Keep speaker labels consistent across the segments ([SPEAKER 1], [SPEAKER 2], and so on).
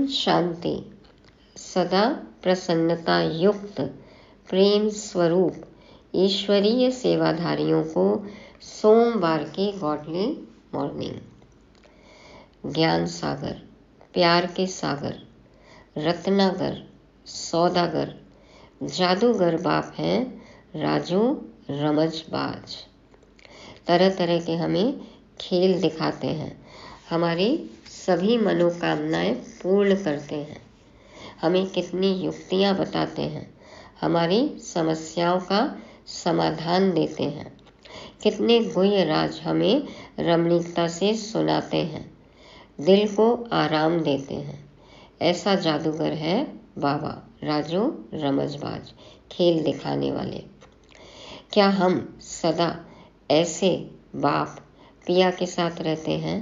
[SPEAKER 1] शांति। सदा प्रसन्नता युक्त प्रेम स्वरूप ईश्वरीय सेवाधारियों को सोमवार की गॉडली मॉर्निंग। ज्ञान सागर, प्यार के सागर, रत्नागर, सौदागर, जादूगर बाप हैं राजू रमजबाज। तरह तरह के हमें खेल दिखाते हैं, हमारी सभी मनोकामनाएं पूर्ण करते हैं, हमें कितनी युक्तियां बताते हैं, हमारी समस्याओं का समाधान देते हैं, कितने गुह्य राज हमें रमणीकता से सुनाते हैं, दिल को आराम देते हैं। ऐसा जादूगर है बाबा राजू रमजबाज, खेल दिखाने वाले। क्या हम सदा ऐसे बाप पिया के साथ रहते हैं,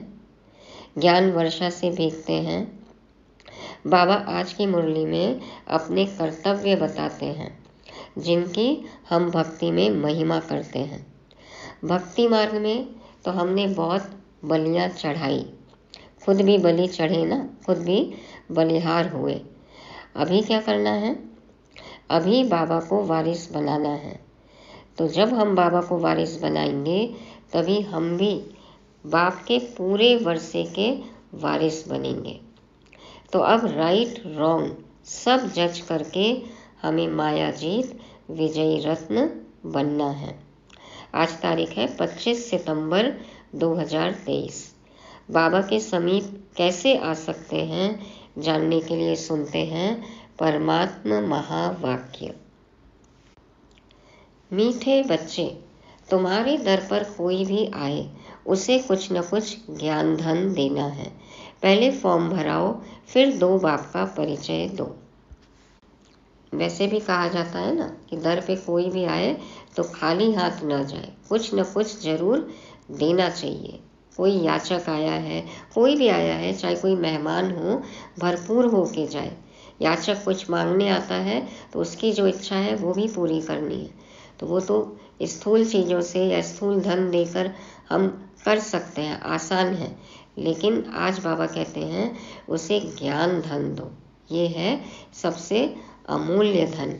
[SPEAKER 1] ज्ञान वर्षा से भीगते हैं? बाबा आज की मुरली में अपने कर्तव्य बताते हैं, जिनकी हम भक्ति में महिमा करते हैं। भक्ति मार्ग में तो हमने बहुत बलियां चढ़ाई, खुद भी बलि चढ़े ना, खुद भी बलिहार हुए। अभी क्या करना है? अभी बाबा को वारिस बनाना है। तो जब हम बाबा को वारिस बनाएंगे तभी हम भी बाप के पूरे वर्षे के वारिस बनेंगे। तो अब राइट रॉन्ग सब जज करके हमें माया जीत विजयी रत्न बनना है। आज तारीख है 25 सितंबर 2023। बाबा के समीप कैसे आ सकते हैं जानने के लिए सुनते हैं परमात्मा महावाक्य। मीठे बच्चे, तुम्हारे दर पर कोई भी आए उसे कुछ न कुछ ज्ञान धन देना है। पहले फॉर्म भराओ, फिर दो बाप का परिचय दो। वैसे भी कहा जाता है ना कि दर पे कोई भी आए तो खाली हाथ न जाए, कुछ न कुछ जरूर देना चाहिए। कोई याचक आया है, कोई भी आया है, चाहे कोई मेहमान हो, भरपूर हो के जाए। याचक कुछ मांगने आता है तो उसकी जो इच्छा है वो भी पूरी करनी है। तो वो तो स्थूल चीज़ों से या स्थूल धन देकर हम कर सकते हैं, आसान है। लेकिन आज बाबा कहते हैं उसे ज्ञान धन दो, ये है सबसे अमूल्य धन।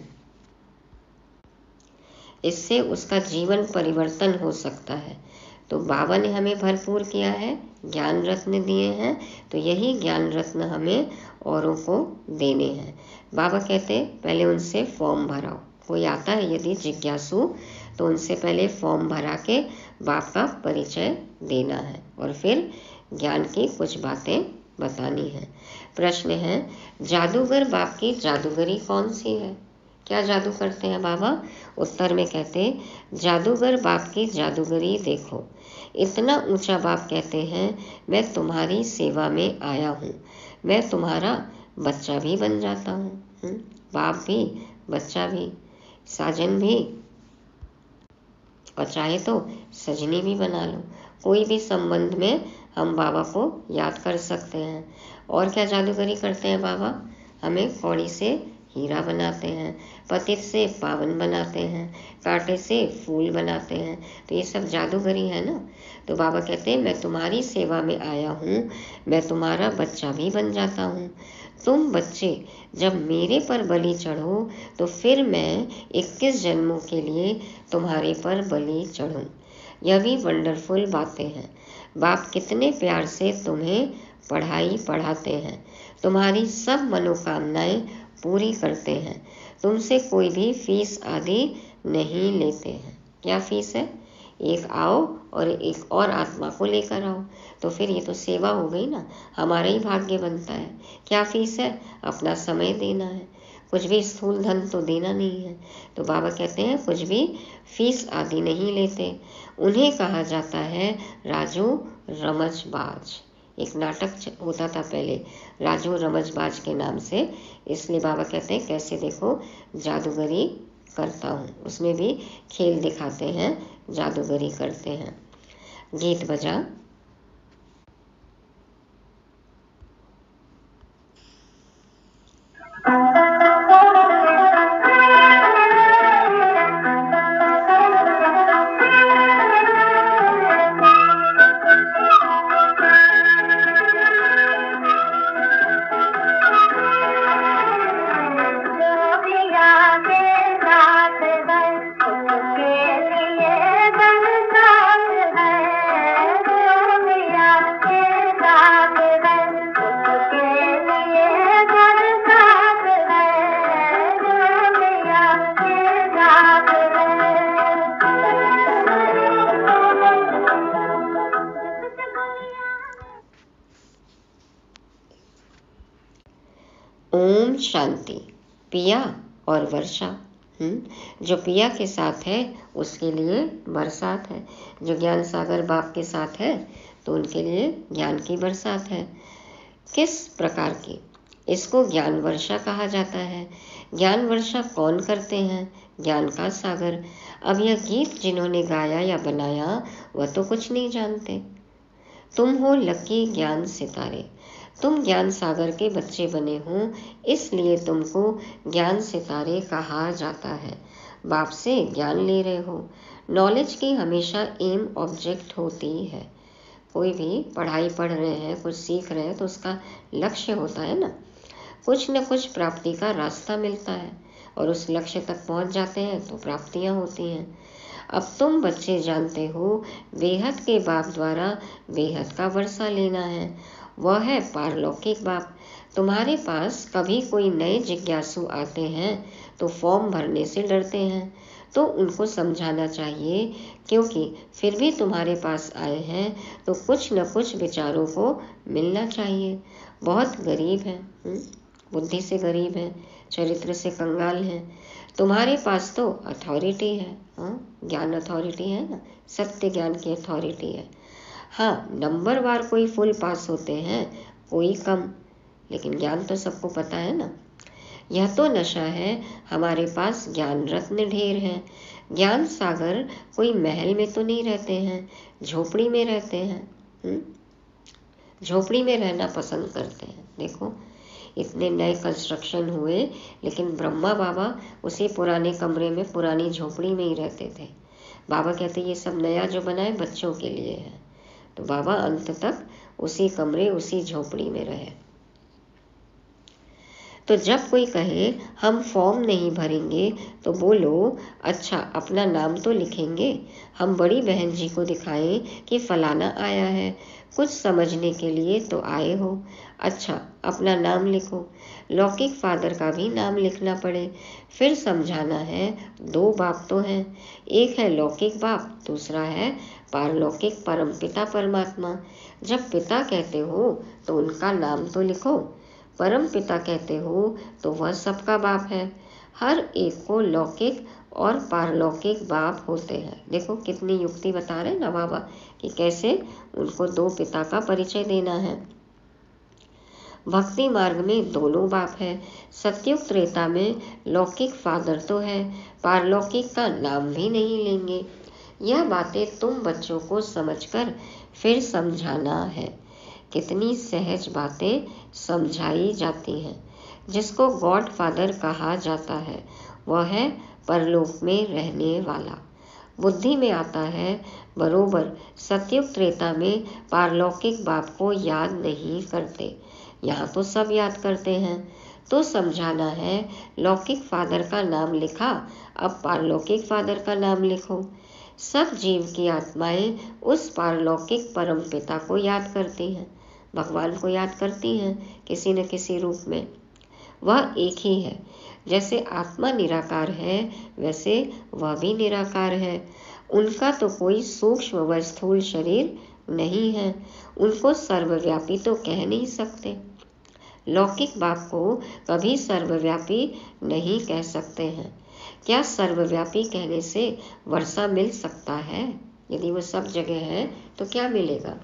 [SPEAKER 1] इससे उसका जीवन परिवर्तन हो सकता है। तो बाबा ने हमें भरपूर किया है, ज्ञान रत्न दिए हैं, तो यही ज्ञान रत्न हमें औरों को देने हैं। बाबा कहते पहले उनसे फॉर्म भराओ। कोई आता है यदि जिज्ञासु तो उनसे पहले फॉर्म भरा के बाप का परिचय देना है और फिर ज्ञान की कुछ बातें बतानी है। प्रश्न है, जादूगर बाप की जादूगरी कौन सी है? क्या जादू करते हैं बाबा? उत्तर में कहते, जादूगर बाप की जादूगरी देखो। इतना ऊंचा बाप कहते हैं, मैं तुम्हारी सेवा में आया हूँ, मैं तुम्हारा बच्चा भी बन जाता हूँ। बाप भी, बच्चा भी, साजन भी, और चाहे तो सजनी भी बना लो। कोई भी संबंध में हम बाबा को याद कर सकते हैं। और क्या जादूगरी करते हैं बाबा? हमें कौड़ी से हीरा बनाते हैं, पतित से पावन बनाते हैं, कांटे से फूल बनाते हैं। तो ये सब जादूगरी है ना। तो बाबा कहते हैं मैं तुम्हारी सेवा में आया हूँ, मैं तुम्हारा बच्चा भी बन जाता हूँ। तुम बच्चे जब मेरे पर बलि चढ़ो तो फिर मैं 21 जन्मों के लिए तुम्हारे पर बलि चढ़ूं। यह भी वंडरफुल बातें हैं। बाप कितने प्यार से तुम्हें पढ़ाई पढ़ाते हैं, तुम्हारी सब मनोकामनाएं पूरी करते हैं, तुमसे कोई भी फीस आदि नहीं लेते हैं। क्या फीस है? एक आओ और एक और आत्मा को लेकर आओ, तो फिर ये तो सेवा हो गई ना, हमारा ही भाग्य बनता है। क्या फीस है? अपना समय देना है, कुछ भी स्थूल धन तो देना नहीं है। तो बाबा कहते हैं कुछ भी फीस आदि नहीं लेते। उन्हें कहा जाता है राजू रमजबाज। एक नाटक होता था पहले राजू रमजबाज के नाम से, इसलिए बाबा कहते हैं कैसे देखो जादूगरी करता हूँ। उसमें भी खेल दिखाते हैं, जादूगरी करते हैं। गीत बजा। ओम शांति। पिया और वर्षा। जो पिया के साथ है उसके लिए बरसात है, जो ज्ञान सागर बाप के साथ है तो उनके लिए ज्ञान की बरसात है। किस प्रकार की? इसको ज्ञान वर्षा कहा जाता है। ज्ञान वर्षा कौन करते हैं? ज्ञान का सागर। अब यह गीत जिन्होंने गाया या बनाया वह तो कुछ नहीं जानते। तुम हो लकी ज्ञान सितारे। तुम ज्ञान सागर के बच्चे बने हो, इसलिए तुमको ज्ञान सितारे कहा जाता है। बाप से ज्ञान ले रहे हो। नॉलेज की हमेशा एम ऑब्जेक्ट होती है। कोई भी पढ़ाई पढ़ रहे हैं, कुछ सीख रहे हैं तो उसका लक्ष्य होता है ना। कुछ न कुछ प्राप्ति का रास्ता मिलता है और उस लक्ष्य तक पहुंच जाते हैं तो प्राप्तियां होती हैं। अब तुम बच्चे जानते हो बेहद के बाप द्वारा बेहद का वर्षा लेना है। वह है पारलौकिक बाप। तुम्हारे पास कभी कोई नए जिज्ञासु आते हैं तो फॉर्म भरने से डरते हैं, तो उनको समझाना चाहिए, क्योंकि फिर भी तुम्हारे पास आए हैं तो कुछ न कुछ विचारों को मिलना चाहिए। बहुत गरीब है, बुद्धि से गरीब है, चरित्र से कंगाल है। तुम्हारे पास तो अथॉरिटी है, ज्ञान अथॉरिटी है ना, सत्य ज्ञान की अथॉरिटी है। हाँ, नंबर वार कोई फुल पास होते हैं, कोई कम, लेकिन ज्ञान तो सबको पता है ना। यह तो नशा है। हमारे पास ज्ञान रत्न ढेर है। ज्ञान सागर कोई महल में तो नहीं रहते हैं, झोपड़ी में रहते हैं। झोपड़ी में रहना पसंद करते हैं। देखो इतने नए कंस्ट्रक्शन हुए, लेकिन ब्रह्मा बाबा उसी पुराने कमरे में, पुरानी झोपड़ी में ही रहते थे। बाबा कहते ये सब नया जो बना है बच्चों के लिए है, तो बाबा अंत तक उसी कमरे, उसी झोपड़ी में रहे। तो जब कोई कहे हम फॉर्म नहीं भरेंगे तो बोलो अच्छा अपना नाम तो लिखेंगे। हम बड़ी बहन जी को दिखाएं कि फलाना आया है, कुछ समझने के लिए तो आए हो। अच्छा अपना नाम लिखो। लौकिक फादर का भी नाम लिखना पड़े, फिर समझाना है। दो बाप तो हैं, एक है लौकिक बाप, दूसरा है पारलौकिक परमपिता परमात्मा। जब पिता कहते हो तो उनका नाम तो लिखो, परम पिता कहते हो तो वह सबका बाप है। हर एक को लौकिक और पारलौकिक बाप होते हैं। देखो कितनी युक्ति बता रहे हैं ना बाबा कि कैसे उनको दो पिता का परिचय देना है। भक्ति मार्ग में दोनों बाप है। सत्युग त्रेता में लौकिक फादर तो है, पारलौकिक का नाम भी नहीं लेंगे। यह बातें तुम बच्चों को समझकर फिर समझाना है। कितनी सहज बातें समझाई जाती हैं। जिसको गॉड फादर कहा जाता है वह है परलोक में रहने वाला। बुद्धि में आता है बरोबर सत्युग त्रेता में पारलौकिक बाप को याद नहीं करते, यहाँ तो सब याद करते हैं। तो समझाना है लौकिक फादर का नाम लिखा, अब पारलौकिक फादर का नाम लिखो। सब जीव की आत्माएं उस पारलौकिक परम पिता को याद करती हैं, भगवान को याद करती हैं किसी न किसी रूप में। वह एक ही है। जैसे आत्मा निराकार है वैसे वह भी निराकार है। उनका तो कोई सूक्ष्म व स्थूल शरीर नहीं है, उनको सर्वव्यापी तो कह नहीं सकते। लौकिक बाप को कभी सर्वव्यापी नहीं कह सकते हैं। क्या सर्वव्यापी कहने से वर्षा मिल सकता है? यदि वो सब जगह है तो क्या मिलेगा?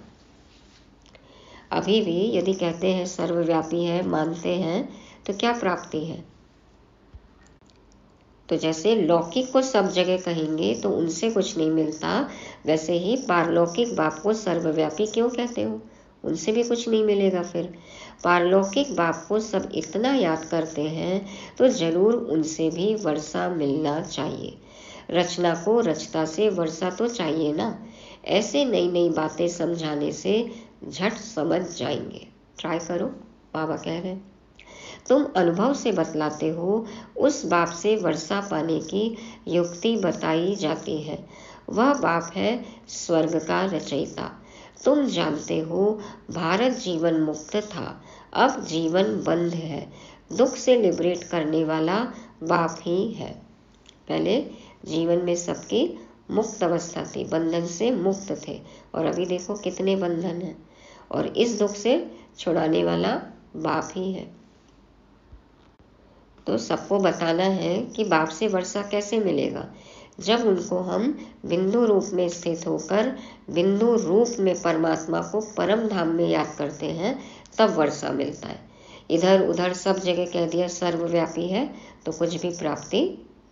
[SPEAKER 1] अभी भी यदि कहते हैं सर्वव्यापी है, मानते हैं, तो क्या प्राप्ति है? तो जैसे लौकिक को सब जगह कहेंगे तो उनसे कुछ नहीं मिलता, वैसे ही पारलौकिक बाप को सर्वव्यापी क्यों कहते हो? उनसे भी कुछ नहीं मिलेगा। फिर पारलौकिक बाप को सब इतना याद करते हैं तो जरूर उनसे भी वर्षा मिलना चाहिए। रचना को रचता से वर्षा तो चाहिए ना। ऐसे नई नई बातें समझाने से झट समझ जाएंगे। ट्राई करो, बाबा कह रहे हैं। तुम अनुभव से बतलाते हो, उस बाप से वर्षा पाने की युक्ति बताई जाती है। वह बाप है स्वर्ग का रचयिता। तुम जानते हो भारत जीवन मुक्त था, अब जीवन बंद है। दुख से लिबरेट करने वाला बाप ही है। पहले जीवन में सबकी मुक्त अवस्था थी, बंधन से मुक्त थे, और अभी देखो कितने बंधन हैं, और इस दुख से छुड़ाने वाला बाप ही है। तो सबको बताना है कि बाप से वर्षा कैसे मिलेगा। जब उनको हम बिंदु रूप में स्थित होकर बिंदु रूप में परमात्मा को परम धाम में याद करते हैं, तब वर्षा मिलता है। इधर उधर सब जगह कह दिया सर्वव्यापी है तो कुछ भी प्राप्ति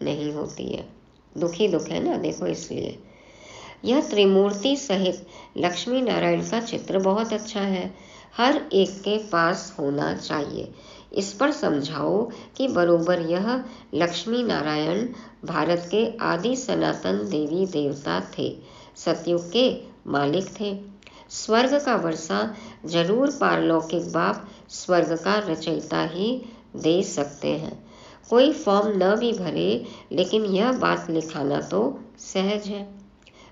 [SPEAKER 1] नहीं होती है। दुखी दुख है ना, देखो इसलिए। यह त्रिमूर्ति सहित लक्ष्मी नारायण का चित्र बहुत अच्छा है, हर एक के पास होना चाहिए। इस पर समझाओ कि बरोबर यह लक्ष्मी नारायण भारत के आदि सनातन देवी देवता थे, सतयुग के मालिक थे। स्वर्ग का वर्षा जरूर पारलौकिक बाप स्वर्ग का रचयिता ही दे सकते हैं। कोई फॉर्म न भी भरे, लेकिन यह बात लिखाना तो सहज है।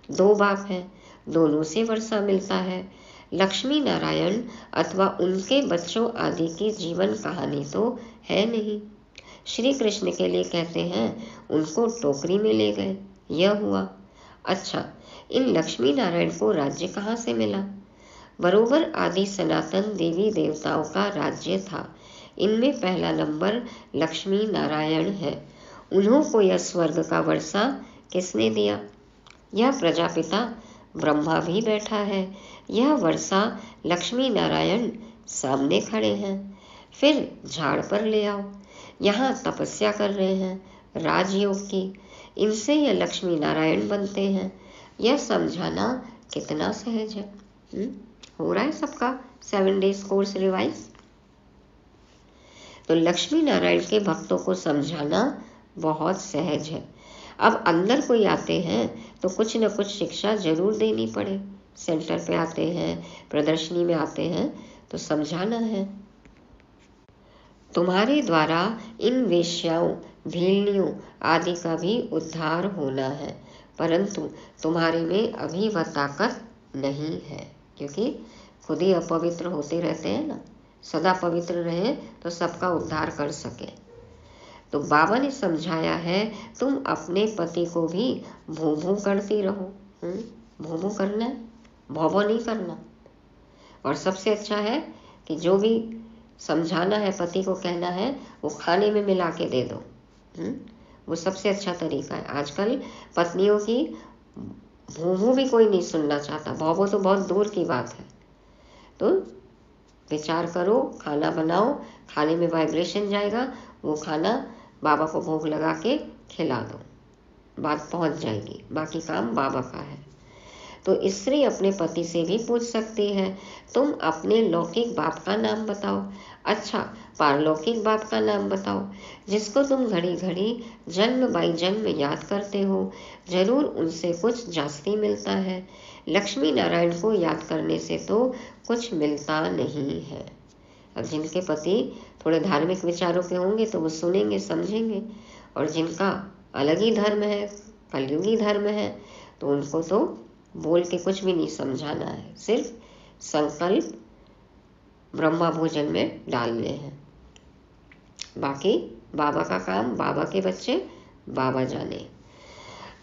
[SPEAKER 1] दो बाप हैं, दोनों से वर्षा मिलता है। लक्ष्मी नारायण अथवा उनके बच्चों आदि की जीवन कहानी तो है नहीं। श्री कृष्ण के लिए कहते हैं उनको टोकरी में ले गए, यह हुआ। अच्छा, इन लक्ष्मी नारायण को राज्य कहाँ से मिला? बरोबर आदि सनातन देवी देवताओं का राज्य था। इनमें पहला नंबर लक्ष्मी नारायण है। उन्हों को यह स्वर्ग का वर्षा किसने दिया? यह प्रजापिता ब्रह्मा भी बैठा है। यह वर्षा लक्ष्मी नारायण सामने खड़े हैं। फिर झाड़ पर ले आओ, यहाँ तपस्या कर रहे हैं राजयोग की, इनसे यह लक्ष्मी नारायण बनते हैं। यह समझाना कितना सहज है। हो रहा है सबका 7 डेज कोर्स रिवाइज। तो लक्ष्मी नारायण के भक्तों को समझाना बहुत सहज है। अब अंदर कोई आते हैं तो कुछ न कुछ शिक्षा जरूर देनी पड़े। सेंटर पे आते हैं, प्रदर्शनी में आते हैं, तो समझाना है। तुम्हारे द्वारा इन वेश्याओं, भीलनियों आदि का भी उद्धार होना है, परंतु तुम्हारे में अभी वह ताकत नहीं है, क्योंकि खुद ही अपवित्र होते रहते हैं ना। सदा पवित्र रहे तो सबका उद्धार कर सके। तो बाबा ने समझाया है, तुम अपने पति को भी भू भू करती रहो। भू भू करना है, भौभो नहीं करना। और सबसे अच्छा है कि जो भी समझाना है, पति को कहना है, वो खाने में मिला के दे दो। वो सबसे अच्छा तरीका है। आजकल पत्नियों की भू भू भी कोई नहीं सुनना चाहता, भौभो तो बहुत दूर की बात है। तो विचार करो, खाना बनाओ, खाने में वाइब्रेशन जाएगा, वो खाना बाबा को भोग लगा के खिला दो, बात पहुंच जाएगी। बाकी काम बाबा का है। तो स्त्री अपने पति से भी पूछ सकती है, तुम अपने लौकिक बाप का नाम बताओ। अच्छा, पारलौकिक बाप का नाम बताओ, जिसको तुम घड़ी घड़ी जन्म बाई जन्म याद करते हो। जरूर उनसे कुछ जास्ती मिलता है। लक्ष्मी नारायण को याद करने से तो कुछ मिलता नहीं है। अब जिनके पति थोड़े धार्मिक विचारों के होंगे तो वो सुनेंगे, समझेंगे, और जिनका अलग ही धर्म है, कलयुगी धर्म है, तो उनको तो बोल के कुछ भी नहीं समझाना है। सिर्फ संकल्प ब्रह्मा भोजन में डालने हैं। बाकी बाबा का काम, बाबा के बच्चे बाबा जाने।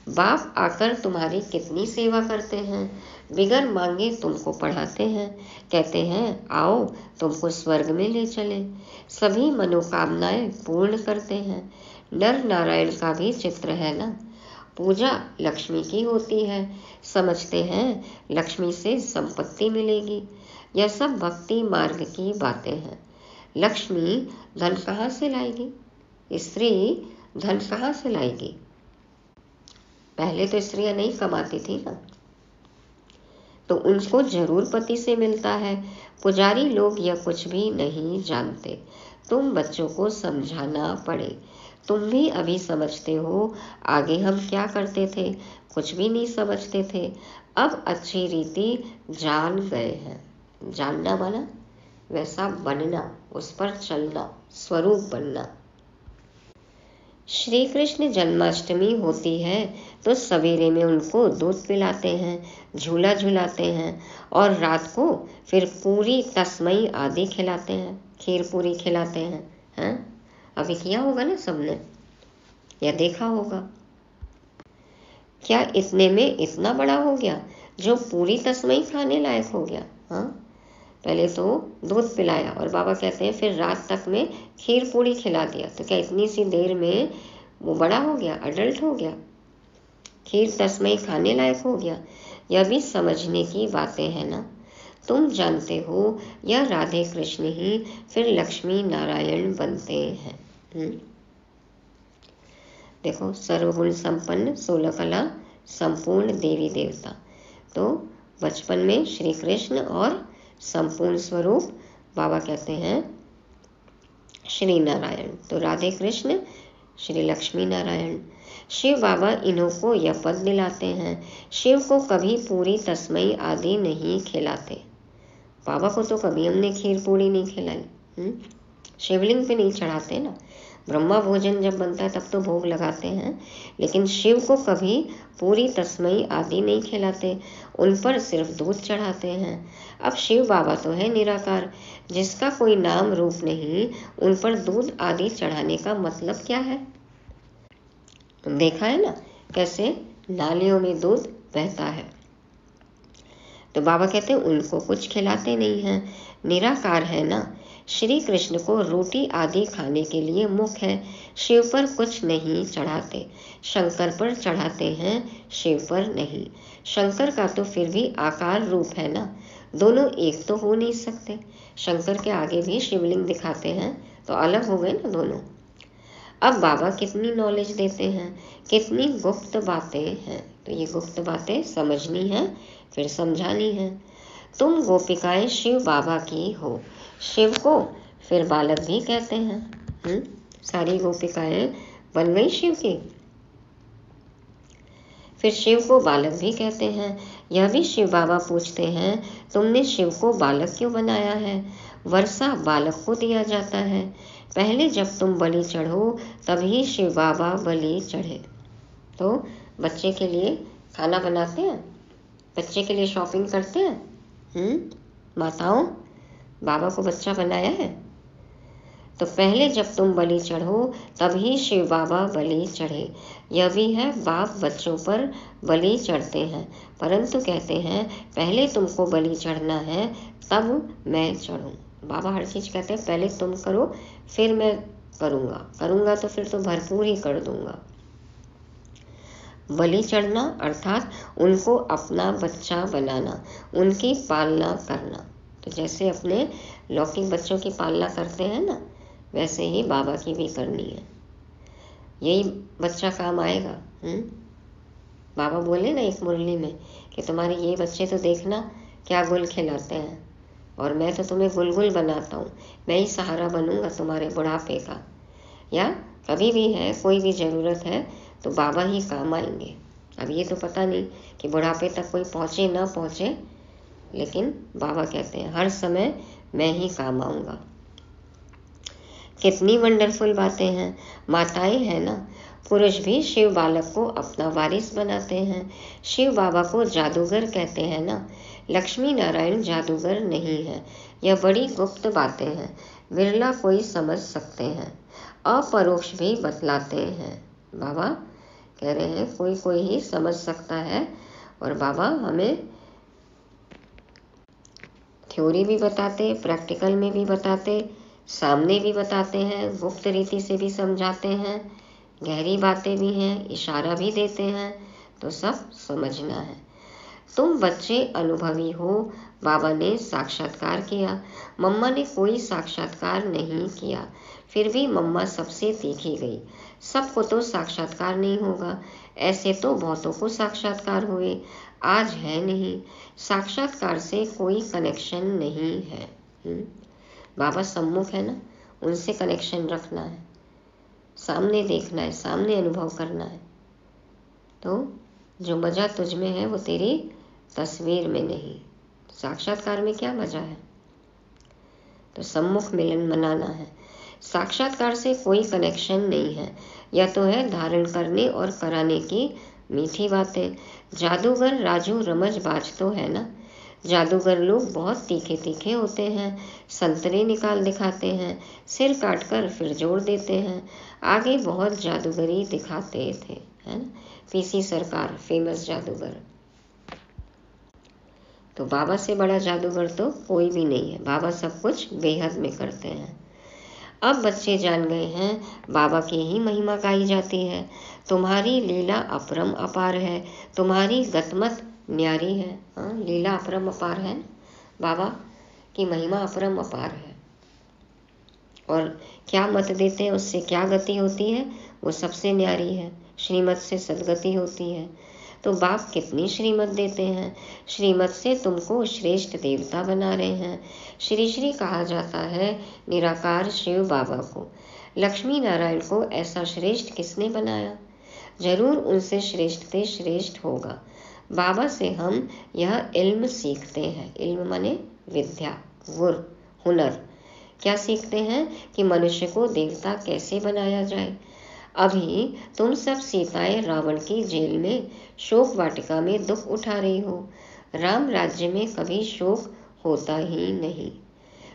[SPEAKER 1] बाप आकर तुम्हारी कितनी सेवा करते हैं, बिगर मांगे तुमको पढ़ाते हैं, कहते हैं आओ तुमको स्वर्ग में ले चले, सभी मनोकामनाएं पूर्ण करते हैं। नर नारायण का भी चित्र है ना। पूजा लक्ष्मी की होती है, समझते हैं लक्ष्मी से संपत्ति मिलेगी। यह सब भक्ति मार्ग की बातें हैं। लक्ष्मी धन कहाँ से लाएगी? स्त्री धन कहाँ से लाएगी? पहले तो स्त्रियां नहीं कमाती थी ना, तो उनको जरूर पति से मिलता है। पुजारी लोग यह कुछ भी नहीं जानते, तुम बच्चों को समझाना पड़े। तुम भी अभी समझते हो, आगे हम क्या करते थे, कुछ भी नहीं समझते थे। अब अच्छी रीति जान गए हैं। जानना माना वैसा बनना, उस पर चलना, स्वरूप बनना। श्री कृष्ण जन्माष्टमी होती है तो सवेरे में उनको दूध पिलाते हैं, झूला झुलाते हैं, और रात को फिर पूरी तस्मई आदि खिलाते हैं, खीर पूरी खिलाते हैं। अभी किया होगा ना सबने, या देखा होगा। क्या इतने में इतना बड़ा हो गया जो पूरी तस्मई खाने लायक हो गया? पहले तो दूध पिलाया और बाबा कहते हैं फिर रात तक में खीर पूड़ी खिला दिया। तो क्या इतनी सी देर में वो बड़ा हो गया, अडल्ट हो गया, खीर तस्मई खाने लायक हो गया? यह भी समझने की बातें हैं ना। तुम जानते हो यह राधे कृष्ण ही फिर लक्ष्मी नारायण बनते हैं। देखो, सर्वगुण संपन्न 16 कला संपूर्ण देवी देवता। तो बचपन में श्री कृष्ण और संपूर्ण स्वरूप बाबा कहते हैं श्री नारायण। तो राधे कृष्ण श्री लक्ष्मी नारायण। शिव बाबा इन्हों को यह पद दिलाते हैं। शिव को कभी पूरी तस्मई आदि नहीं खिलाते। बाबा को तो कभी हमने खीर पूड़ी नहीं खिलाई, शिवलिंग पे नहीं चढ़ाते ना। ब्रह्मा भोजन जब बनता है तब तो भोग लगाते हैं, लेकिन शिव को कभी पूरी तस्मई आदि नहीं खिलाते, उन पर सिर्फ दूध चढ़ाते हैं। अब शिव बाबा तो है निराकार, जिसका कोई नाम रूप नहीं, उन पर दूध आदि चढ़ाने का मतलब क्या है? देखा है ना कैसे नालियों में दूध बहता है। तो बाबा कहते हैं उनको कुछ खिलाते नहीं हैं, निराकार है ना। श्री कृष्ण को रोटी आदि खाने के लिए मुख है, शिव पर कुछ नहीं चढ़ाते। शंकर पर चढ़ाते हैं, शिव पर नहीं। शंकर का तो फिर भी आकार रूप है ना, दोनों एक तो हो नहीं सकते। शंकर के आगे भी शिवलिंग दिखाते हैं तो अलग हो गए ना दोनों। अब बाबा कितनी नॉलेज देते हैं, कितनी गुप्त बातें हैं। तो ये गुप्त बातें समझनी है, फिर समझानी है। तुम गोपिकाएं शिव बाबा की हो। शिव को फिर बालक भी कहते हैं। सारी गोपिकाएं बन गई शिव की। फिर शिव को बालक भी कहते हैं। यह भी शिव बाबा पूछते हैं, तुमने शिव को बालक क्यों बनाया है? वर्षा बालक को दिया जाता है। पहले जब तुम बलि चढ़ो तभी शिव बाबा बलि चढ़े। तो बच्चे के लिए खाना बनाते हैं, बच्चे के लिए शॉपिंग करते हैं। माताओं, बाबा को बच्चा बनाया है। तो पहले जब तुम बलि चढ़ो तभी शिव बाबा बलि चढ़े। यह भी है, बाप बच्चों पर बलि चढ़ते हैं, परंतु कहते हैं पहले तुमको बलि चढ़ना है तब मैं चढ़ूं। बाबा हर चीज़ कहते हैं पहले तुम करो फिर मैं करूँगा तो फिर तो भरपूर ही कर दूंगा। बलि चढ़ना अर्थात उनको अपना बच्चा बनाना, उनकी पालना करना। तो जैसे अपने लौकिक बच्चों की पालना करते हैं ना, वैसे ही बाबा की भी करनी है। यही बच्चा काम आएगा। बाबा बोले ना एक मुरली में कि तुम्हारे ये बच्चे तो देखना क्या गुल खिलाते हैं, और मैं तो तुम्हें गुलगुल बनाता हूँ। मैं ही सहारा बनूंगा तुम्हारे बुढ़ापे का, या कभी भी है कोई भी ज़रूरत है तो बाबा ही काम आएंगे। अब ये तो पता नहीं कि बुढ़ापे तक कोई पहुँचे ना पहुँचे, लेकिन बाबा कहते हैं हर समय मैं ही काम आऊँगा। कितनी वंडरफुल बातें हैं। माताएं हैं ना, पुरुष भी शिव बालक को अपना वारिस बनाते हैं। शिव बाबा को जादूगर कहते हैं ना, लक्ष्मी नारायण जादूगर नहीं है। यह बड़ी गुप्त बातें हैं, विरला कोई समझ सकते हैं, अपरोक्ष भी बतलाते हैं। बाबा कह रहे हैं कोई कोई ही समझ सकता है, और बाबा हमें थ्योरी भी बताते, प्रैक्टिकल में भी बताते, सामने भी बताते हैं, गुप्त रीति से भी समझाते हैं, गहरी बातें भी हैं, इशारा भी देते हैं। तो सब समझना है। तुम बच्चे अनुभवी हो, बाबा ने साक्षात्कार किया, मम्मा ने कोई साक्षात्कार नहीं किया, फिर भी मम्मा सबसे तीखी गई। सबको तो साक्षात्कार नहीं होगा, ऐसे तो बहुतों को साक्षात्कार हुए, आज है नहीं। साक्षात्कार से कोई कनेक्शन नहीं है। बाबा सम्मुख है ना, उनसे कनेक्शन रखना है, सामने देखना है, सामने अनुभव करना है। तो जो मज़ा तुझ में है वो तेरी तस्वीर में नहीं। साक्षात्कार में क्या मज़ा है? तो सम्मुख मिलन मनाना है। साक्षात्कार से कोई कनेक्शन नहीं है, यह तो है धारण करने और कराने की मीठी बातें। जादूगर राजू रमजबाज तो है ना, जादूगर लोग बहुत तीखे तीखे होते हैं, संतरे निकाल दिखाते हैं, सिर काट कर फिर जोड़ देते हैं, आगे बहुत जादूगरी दिखाते थे, है ना। पीसी सरकार फेमस जादूगर। तो बाबा से बड़ा जादूगर तो कोई भी नहीं है। बाबा सब कुछ बेहद में करते हैं। अब बच्चे जान गए हैं बाबा की ही महिमा गाई जाती है। तुम्हारी लीला अपरम अपार है, तुम्हारी गतमत न्यारी है। हाँ, लीला अपरम अपार है, बाबा की महिमा अपरम अपार है। और क्या मत देते हैं, उससे क्या गति होती है, वो सबसे न्यारी है। श्रीमत से सदगति होती है। तो बाप कितनी श्रीमत देते हैं, श्रीमत से तुमको श्रेष्ठ देवता बना रहे हैं। श्री श्री कहा जाता है निराकार शिव बाबा को। लक्ष्मी नारायण को ऐसा श्रेष्ठ किसने बनाया, जरूर उनसे श्रेष्ठ से श्रेष्ठ होगा। बाबा से हम यह इल्म सीखते हैं। इल्म माने विद्या, गुर, हुनर। क्या सीखते हैं कि मनुष्य को देवता कैसे बनाया जाए। अभी तुम सब सीताएं रावण की जेल में शोक वाटिका में दुख उठा रही हो। राम राज्य में कभी शोक होता ही नहीं।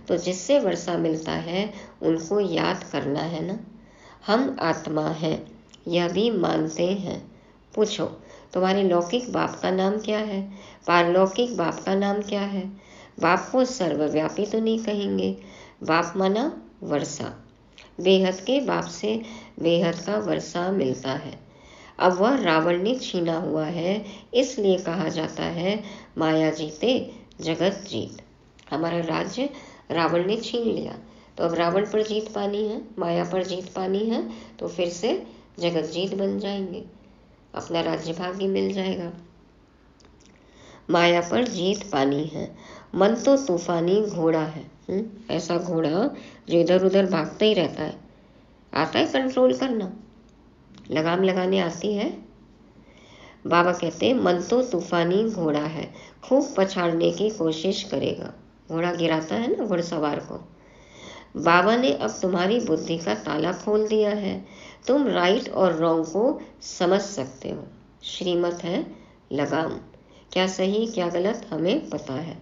[SPEAKER 1] तो जिससे वर्षा मिलता है उनको याद करना है ना। हम आत्मा हैं, यह भी मानते हैं। पूछो तुम्हारे लौकिक बाप का नाम क्या है, पारलौकिक बाप का नाम क्या है। बाप को सर्वव्यापी तो नहीं कहेंगे। बाप माना वर्षा। बेहद के बाप से बेहद का वर्षा मिलता है। अब वह रावण ने छीना हुआ है, इसलिए कहा जाता है माया जीते जगत जीत। हमारा राज्य रावण ने छीन लिया, तो अब रावण पर जीत पानी है, माया पर जीत पानी है, तो फिर से जगत जीत बन जाएंगे, अपना राज्य भाग्य मिल जाएगा। माया पर जीत पानी है। मन तो तूफानी घोड़ा है। ऐसा घोड़ा जो इधर उधर भागता ही रहता है। आता है कंट्रोल करना, लगाम लगाने आती है। बाबा कहते मन तो तूफानी घोड़ा है, खूब पछाड़ने की कोशिश करेगा। घोड़ा गिराता है ना घुड़सवार को। बाबा ने अब तुम्हारी बुद्धि का ताला खोल दिया है, तुम राइट और रॉन्ग को समझ सकते हो। श्रीमत है लगाम, क्या सही क्या गलत हमें पता है।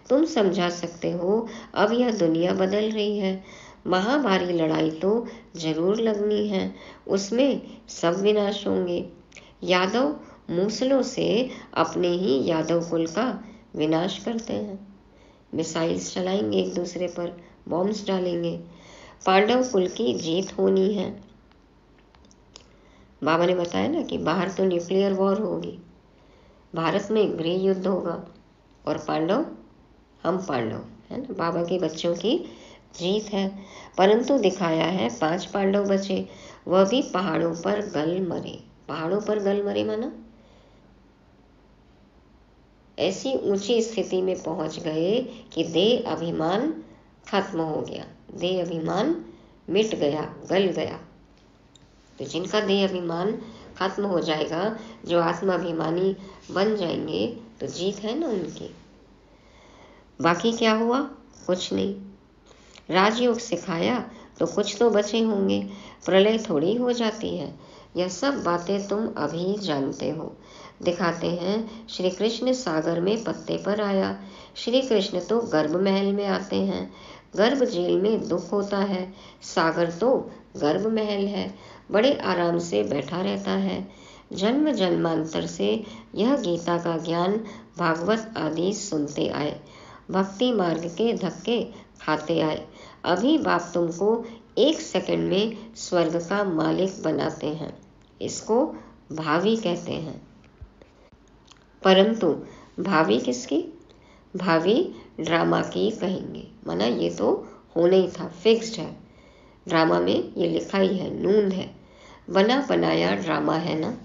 [SPEAKER 1] तुम समझा सकते हो अब यह दुनिया बदल रही है। महाभारी लड़ाई तो जरूर लगनी है, उसमें सब विनाश होंगे। यादव मूसलों से अपने ही यादव कुल का विनाश करते हैं। मिसाइल्स चलाएंगे एक दूसरे पर, बॉम्ब्स डालेंगे। पांडव कुल की जीत होनी है। बाबा ने बताया ना कि बाहर तो न्यूक्लियर वॉर होगी, भारत में गृह युद्ध होगा, और पांडव हम पांडव है ना, बाबा के बच्चों की जीत है। परंतु दिखाया है 5 पांडव बचे, वह भी पहाड़ों पर गल मरे। पहाड़ों पर गल मरे माना ऐसी ऊंची स्थिति में पहुंच गए कि देह अभिमान खत्म हो गया, देह अभिमान मिट गया, गल गया। तो जिनका देह अभिमान खत्म हो जाएगा, जो आत्माभिमानी बन जाएंगे, तो जीत है ना उनकी। बाकी क्या हुआ, कुछ नहीं। राजयोग सिखाया तो कुछ तो बचे होंगे, प्रलय थोड़ी हो जाती है। यह सब बातें तुम अभी जानते हो। दिखाते हैं श्री कृष्ण सागर में पत्ते पर आया। श्री कृष्ण तो गर्भ महल में आते हैं। गर्भ जेल में दुख होता है, सागर तो गर्भ महल है, बड़े आराम से बैठा रहता है। जन्म जन्मांतर से यह गीता का ज्ञान भागवत आदि सुनते आए, भक्ति मार्ग के धक्के खाते आए। अभी बाप तुमको 1 सेकंड में स्वर्ग का मालिक बनाते हैं। इसको भावी कहते हैं। परंतु भावी किसकी, भावी ड्रामा की कहेंगे। माना ये तो होना ही था, फिक्स्ड है, ड्रामा में ये लिखा ही है, नून है, बना बनाया ड्रामा है ना।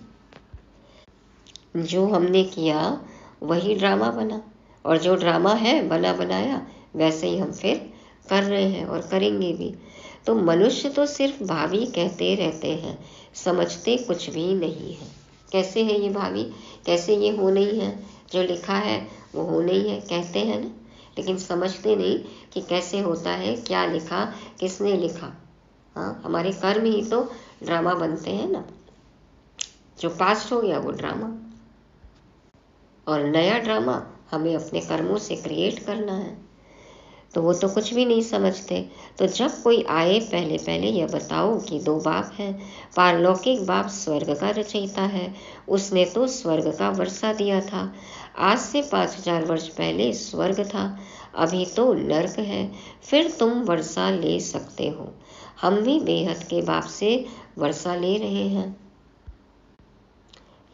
[SPEAKER 1] जो हमने किया वही ड्रामा बना, और जो ड्रामा है बना बनाया वैसे ही हम फिर कर रहे हैं और करेंगे भी। तो मनुष्य तो सिर्फ भावी कहते रहते हैं, समझते कुछ भी नहीं है। कैसे है ये भावी, कैसे ये हो नहीं है, जो लिखा है वो हो नहीं है कहते हैं ना, लेकिन समझते नहीं कि कैसे होता है, क्या लिखा, किसने लिखा। हाँ, हमारे कर्म ही तो ड्रामा बनते हैं ना। जो पास्ट हो गया वो ड्रामा, और नया ड्रामा हमें अपने कर्मों से क्रिएट करना है। तो वो तो कुछ भी नहीं समझते। तो जब कोई आए पहले पहले यह बताओ कि 2 बाप हैं। पारलौकिक बाप स्वर्ग का रचयिता है, उसने तो स्वर्ग का वर्षा दिया था। आज से 5000 वर्ष पहले स्वर्ग था, अभी तो नर्क है, फिर तुम वर्षा ले सकते हो। हम भी बेहद के बाप से वर्षा ले रहे हैं।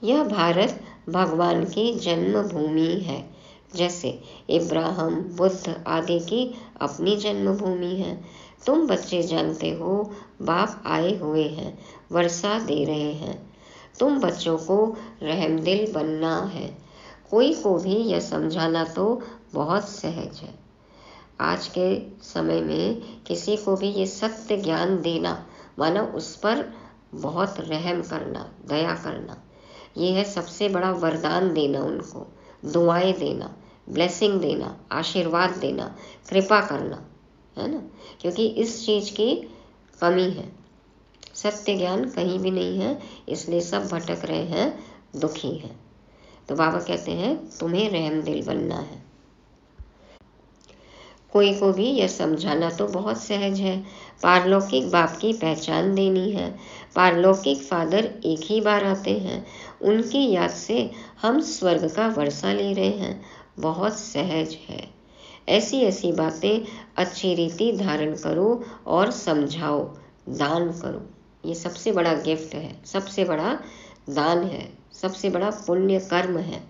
[SPEAKER 1] यह भारत भगवान की जन्मभूमि है, जैसे इब्राहिम, बुद्ध आदि की अपनी जन्मभूमि है। तुम बच्चे जानते हो बाप आए हुए हैं, वर्षा दे रहे हैं। तुम बच्चों को रहमदिल बनना है। कोई को भी यह समझाना तो बहुत सहज है। आज के समय में किसी को भी ये सत्य ज्ञान देना मानो उस पर बहुत रहम करना, दया करना। ये है सबसे बड़ा वरदान देना, उनको दुआएं देना, ब्लेसिंग देना, आशीर्वाद देना, कृपा करना, है ना। क्योंकि इस चीज की कमी है, सत्य ज्ञान कहीं भी नहीं है, इसलिए सब भटक रहे हैं, दुखी हैं। तो बाबा कहते हैं तुम्हें रहमदिल बनना है। कोई को भी यह समझाना तो बहुत सहज है। पारलौकिक बाप की पहचान देनी है। पारलौकिक फादर एक ही बार आते हैं, उनकी याद से हम स्वर्ग का वर्षा ले रहे हैं। बहुत सहज है। ऐसी ऐसी बातें अच्छी रीति धारण करो और समझाओ, दान करो। ये सबसे बड़ा गिफ्ट है, सबसे बड़ा दान है, सबसे बड़ा पुण्य कर्म है।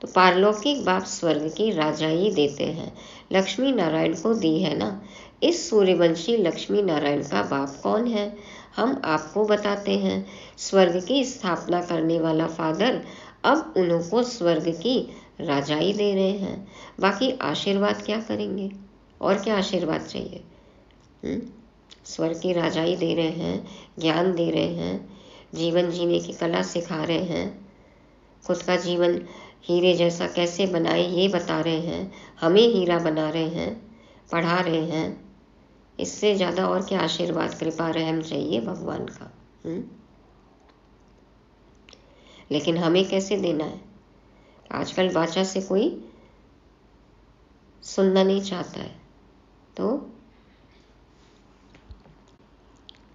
[SPEAKER 1] तो पारलौकिक बाप स्वर्ग की राजाई देते हैं, लक्ष्मी नारायण को दी है ना। इस सूर्यवंशी लक्ष्मी नारायण का बाप कौन है, हम आपको बताते हैं। स्वर्ग की स्थापना करने वाला फादर अब उनको स्वर्ग की राजाई दे रहे हैं। बाकी आशीर्वाद क्या करेंगे, और क्या आशीर्वाद चाहिए। स्वर्ग की राजाई दे रहे हैं, ज्ञान दे रहे हैं, जीवन जीने की कला सिखा रहे हैं, खुद का जीवन हीरे जैसा कैसे बनाए ये बता रहे हैं, हमें हीरा बना रहे हैं, पढ़ा रहे हैं। इससे ज़्यादा और क्या आशीर्वाद, कृपा, रहम चाहिए भगवान का। लेकिन हमें कैसे देना है। आजकल वाचा से कोई सुनना नहीं चाहता है। तो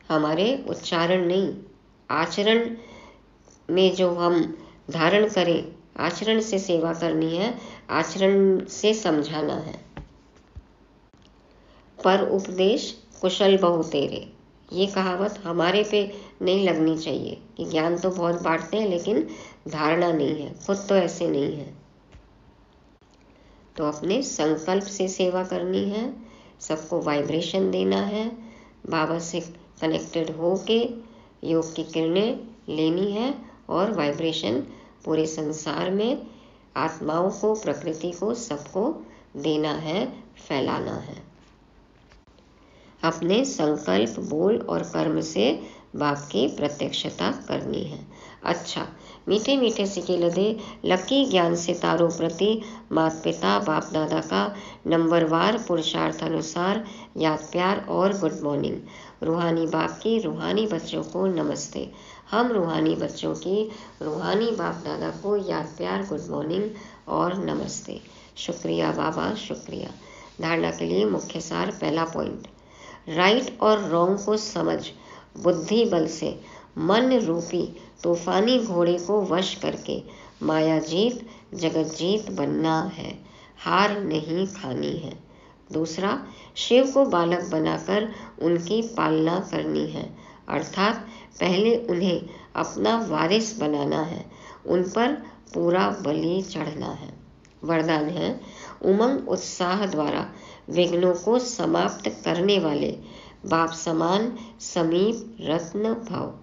[SPEAKER 1] हमारे उच्चारण नहीं, आचरण में जो हम धारण करें, आचरण से सेवा करनी है, आचरण से समझाना है। पर उपदेश कुशल बहु तेरे, ये कहावत हमारे पे नहीं लगनी चाहिए कि ज्ञान तो बहुत बांटते हैं लेकिन धारणा नहीं है, खुद तो ऐसे नहीं है। तो अपने संकल्प से सेवा करनी है, सबको वाइब्रेशन देना है, बाबा से कनेक्टेड होके योग की किरणें लेनी है और वाइब्रेशन पूरे संसार में आत्माओं को, प्रकृति को, सबको देना है, फैलाना है। अपने संकल्प, बोल और कर्म से बाप की प्रत्यक्षता करनी है। अच्छा, मीठे मीठे सिके लदे लकी ज्ञान से तारों प्रति माता पिता बाप दादा का नंबरवार पुरुषार्थ अनुसार याद, प्यार और गुड मॉर्निंग। रूहानी बाप की रूहानी बच्चों को नमस्ते। हम रूहानी बच्चों की रूहानी बाप दादा को याद, प्यार, गुड मॉर्निंग और नमस्ते। शुक्रिया बाबा, शुक्रिया। धारणा के लिए मुख्य सार, पहला पॉइंट, राइट और रॉन्ग को समझ बुद्धि बल से मन रूपी तूफानी घोड़े को वश करके माया जीत जगत जीत बनना है, हार नहीं खानी है। दूसरा, शिव को बालक बनाकर उनकी पालना करनी है, अर्थात पहले उन्हें अपना वारिस बनाना है, उन पर पूरा बलि चढ़ना है। वरदान है, उमंग उत्साह द्वारा विघ्नों को समाप्त करने वाले बाप समान समीप रत्न भव।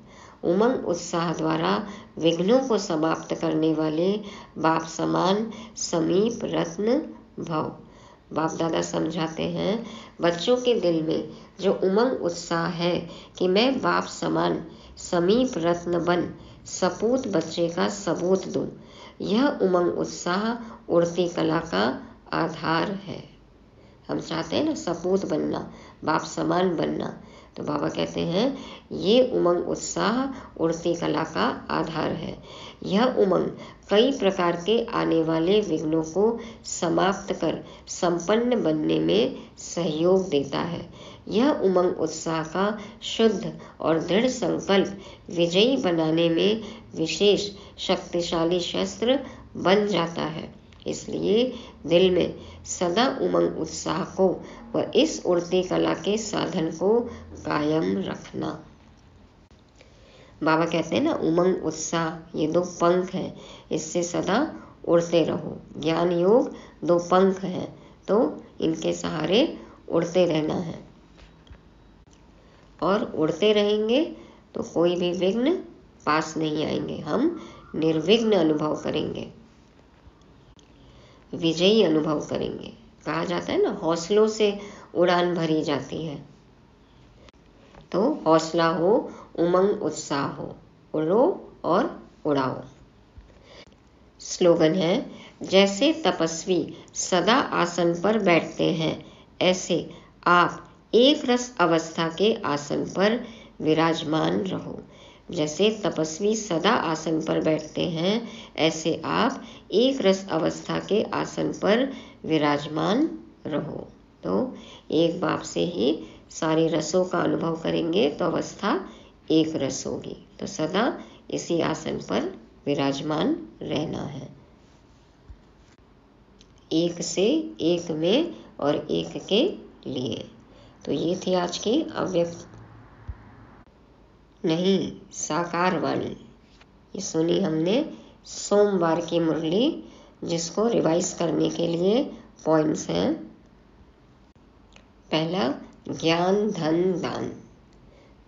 [SPEAKER 1] उमंग उत्साह द्वारा विघ्नों को समाप्त करने वाले बाप समान समीप रत्न भव। बाप दादा समझाते हैं, बच्चों के दिल में जो उमंग उत्साह है कि मैं बाप समान समीप रत्न बन सपूत बच्चे का सबूत दूं, यह उमंग उत्साह उड़ती कला का आधार है। हम चाहते हैं ना सपूत बनना, बाप समान बनना, तो बाबा कहते हैं ये उमंग उत्साह उड़ती कला का आधार है। यह उमंग कई प्रकार के आने वाले विघ्नों को समाप्त कर संपन्न बनने में सहयोग देता है। यह उमंग उत्साह का शुद्ध और दृढ़ संकल्प विजयी बनाने में विशेष शक्तिशाली शस्त्र बन जाता है। इसलिए दिल में सदा उमंग उत्साह को व इस उड़ती कला के साधन को कायम रखना। बाबा कहते हैं ना, उमंग उत्साह ये 2 पंख हैं, इससे सदा उड़ते रहो। ज्ञान योग 2 पंख हैं, तो इनके सहारे उड़ते रहना है। और उड़ते रहेंगे तो कोई भी विघ्न पास नहीं आएंगे, हम निर्विघ्न अनुभव करेंगे, विजयी अनुभव करेंगे। कहा जाता है ना, हौसलों से उड़ान भरी जाती है। तो हौसला हो, उमंग उत्साह हो, उड़ो और उड़ाओ। स्लोगन है, जैसे तपस्वी सदा आसन पर बैठते हैं, ऐसे आप एक रस अवस्था के आसन पर विराजमान रहो। जैसे तपस्वी सदा आसन पर बैठते हैं, ऐसे आप एक रस अवस्था के आसन पर विराजमान रहो। तो एक बाप से ही सारे रसों का अनुभव करेंगे तो अवस्था एक रस होगी। तो सदा इसी आसन पर विराजमान रहना है, एक से एक में और एक के लिए। तो ये थी आज की अव्यक्त नहीं साकार वाणी। ये सुनी हमने सोमवार की मुरली, जिसको रिवाइज करने के लिए पॉइंट्स हैं। पहला, ज्ञान धन दान।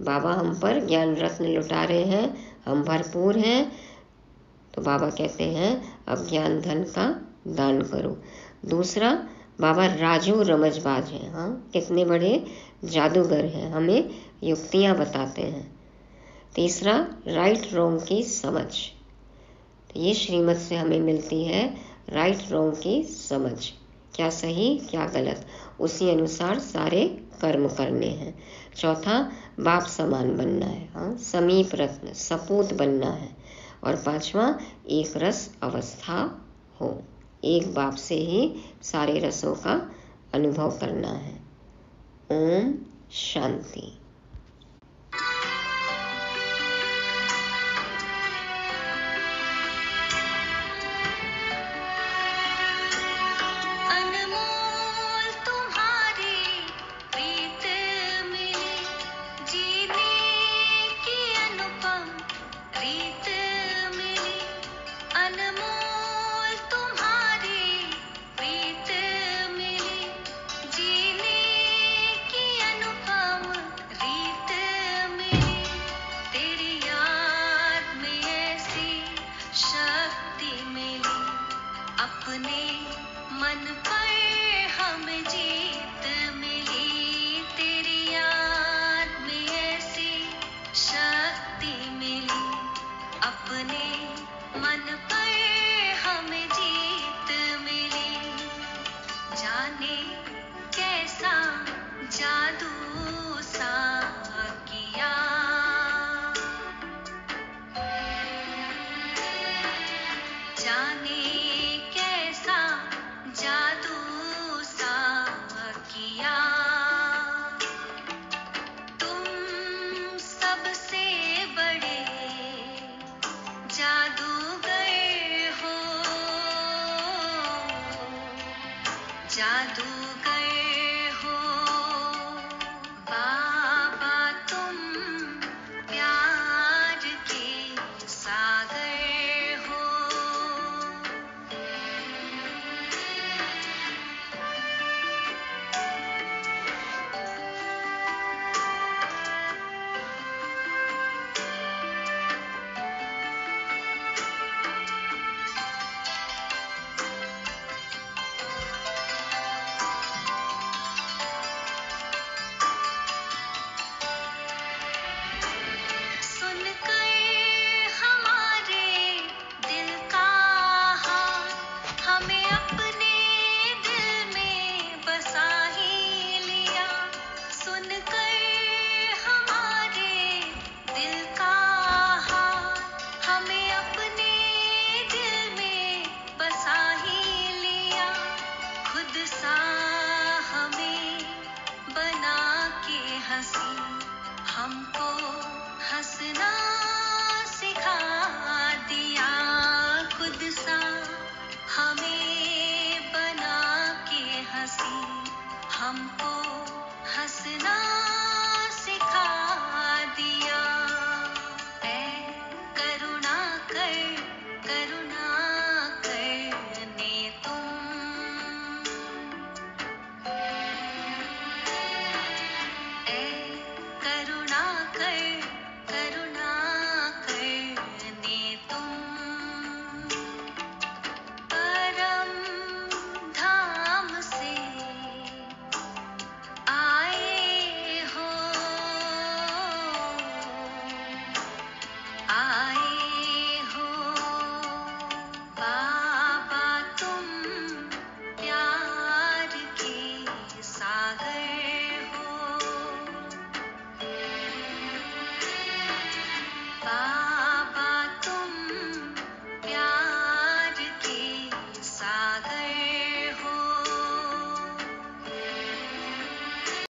[SPEAKER 1] बाबा हम पर ज्ञान रत्न लुटा रहे हैं, हम भरपूर हैं, तो बाबा कहते हैं अब ज्ञान धन का दान करो। दूसरा, बाबा राजू रमजबाज हैं। हाँ, कितने बड़े जादूगर हैं, हमें युक्तियाँ बताते हैं। तीसरा, राइट रॉन्ग की समझ। तो ये श्रीमत से हमें मिलती है राइट रॉन्ग की समझ, क्या सही क्या गलत, उसी अनुसार सारे कर्म करने हैं। चौथा, बाप समान बनना है। हाँ, समीप रत्न सपूत बनना है। और पांचवा, एक रस अवस्था हो, एक बाप से ही सारे रसों का अनुभव करना है। ओम शांति।
[SPEAKER 2] हमको